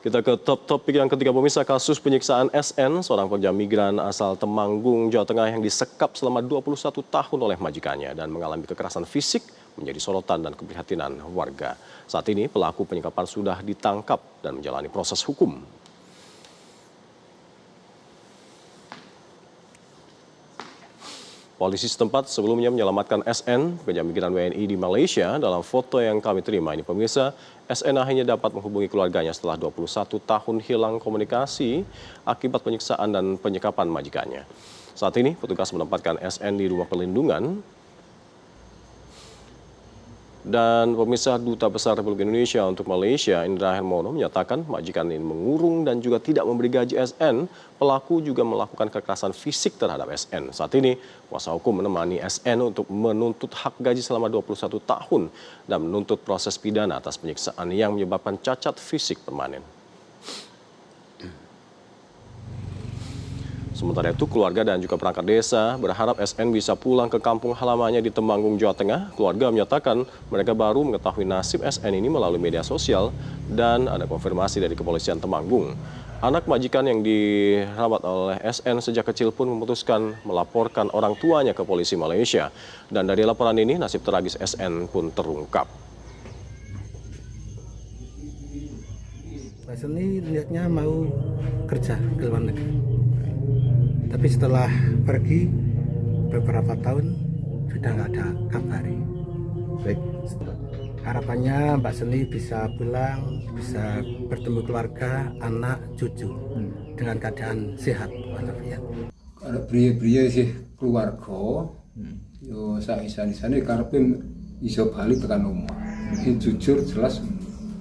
Kita ke topik yang ketiga, pemirsa. Kasus penyiksaan SN, seorang pekerja migran asal Temanggung, Jawa Tengah yang disekap selama 21 tahun oleh majikannya dan mengalami kekerasan fisik menjadi sorotan dan keprihatinan warga. Saat ini pelaku penyekapan sudah ditangkap dan menjalani proses hukum. Polisi setempat sebelumnya menyelamatkan SN, pekerja migran WNI di Malaysia. Dalam foto yang kami terima ini, pemirsa, SN akhirnya dapat menghubungi keluarganya setelah 21 tahun hilang komunikasi akibat penyiksaan dan penyekapan majikannya. Saat ini, petugas menempatkan SN di rumah perlindungan. Dan pemirsa, Duta Besar Republik Indonesia untuk Malaysia, Indra Hermono, menyatakan majikan ini mengurung dan juga tidak memberi gaji SN. Pelaku juga melakukan kekerasan fisik terhadap SN. Saat ini, kuasa hukum menemani SN untuk menuntut hak gaji selama 21 tahun dan menuntut proses pidana atas penyiksaan yang menyebabkan cacat fisik permanen. Sementara itu, keluarga dan juga perangkat desa berharap SN bisa pulang ke kampung halamannya di Temanggung, Jawa Tengah. Keluarga menyatakan mereka baru mengetahui nasib SN ini melalui media sosial dan ada konfirmasi dari kepolisian Temanggung. Anak majikan yang dirawat oleh SN sejak kecil pun memutuskan melaporkan orang tuanya ke polisi Malaysia. Dan dari laporan ini, nasib tragis SN pun terungkap. Mas ini lihatnya mau kerja ke luar negeri. Tapi setelah pergi beberapa tahun sudah nggak ada kabari. Baik, harapannya Mbak Seni bisa pulang, bisa bertemu keluarga, anak, cucu dengan keadaan sehat walafiat. Ada pria-pria sih keluarga, yo sana karepe iso balik tekan omah. Jujur jelas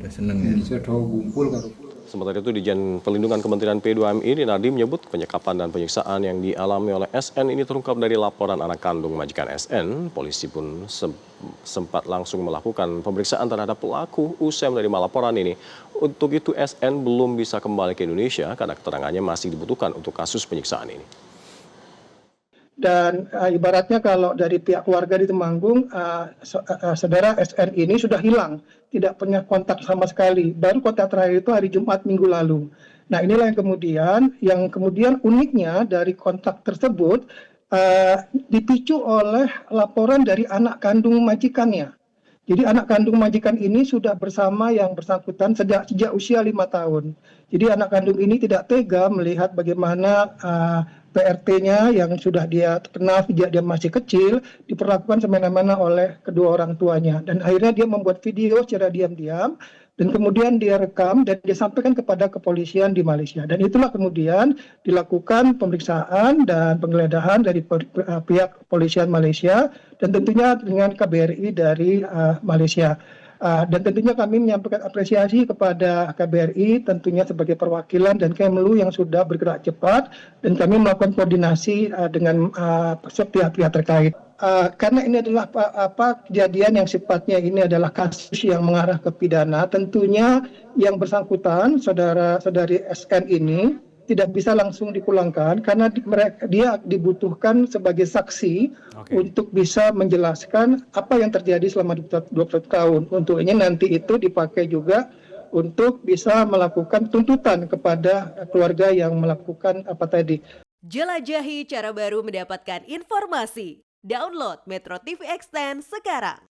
Udah seneng ya. Bisa do kumpul karo. Sementara itu, Dijen Perlindungan Kementerian P2MI Rinaldi menyebut penyekapan dan penyiksaan yang dialami oleh SN ini terungkap dari laporan anak kandung majikan SN. Polisi pun sempat langsung melakukan pemeriksaan terhadap pelaku usai menerima laporan ini. Untuk itu, SN belum bisa kembali ke Indonesia karena keterangannya masih dibutuhkan untuk kasus penyiksaan ini. Dan ibaratnya kalau dari pihak keluarga di Temanggung, saudara SN ini sudah hilang, tidak punya kontak sama sekali. Baru kontak terakhir itu hari Jumat minggu lalu. Nah, inilah yang kemudian uniknya dari kontak tersebut dipicu oleh laporan dari anak kandung majikannya. Jadi anak kandung majikan ini sudah bersama yang bersangkutan sejak usia 5 tahun. Jadi anak kandung ini tidak tega melihat bagaimana PRT-nya yang sudah dia kenal sejak dia masih kecil diperlakukan semena-mena oleh kedua orang tuanya. Dan akhirnya dia membuat video secara diam-diam dan kemudian dia rekam dan dia sampaikan kepada kepolisian di Malaysia. Dan itulah kemudian dilakukan pemeriksaan dan penggeledahan dari pihak kepolisian Malaysia dan tentunya dengan KBRI dari Malaysia. Dan tentunya kami menyampaikan apresiasi kepada KBRI tentunya sebagai perwakilan dan Kemlu yang sudah bergerak cepat dan kami melakukan koordinasi dengan pihak-pihak terkait. Karena ini adalah kejadian yang sifatnya ini adalah kasus yang mengarah ke pidana, tentunya yang bersangkutan saudari SN ini tidak bisa langsung dipulangkan karena dia dibutuhkan sebagai saksi untuk bisa menjelaskan apa yang terjadi selama 21 tahun. Untuk ini nanti itu dipakai juga untuk bisa melakukan tuntutan kepada keluarga yang melakukan apa tadi. Jelajahi cara baru mendapatkan informasi. Download Metro TV Extend sekarang.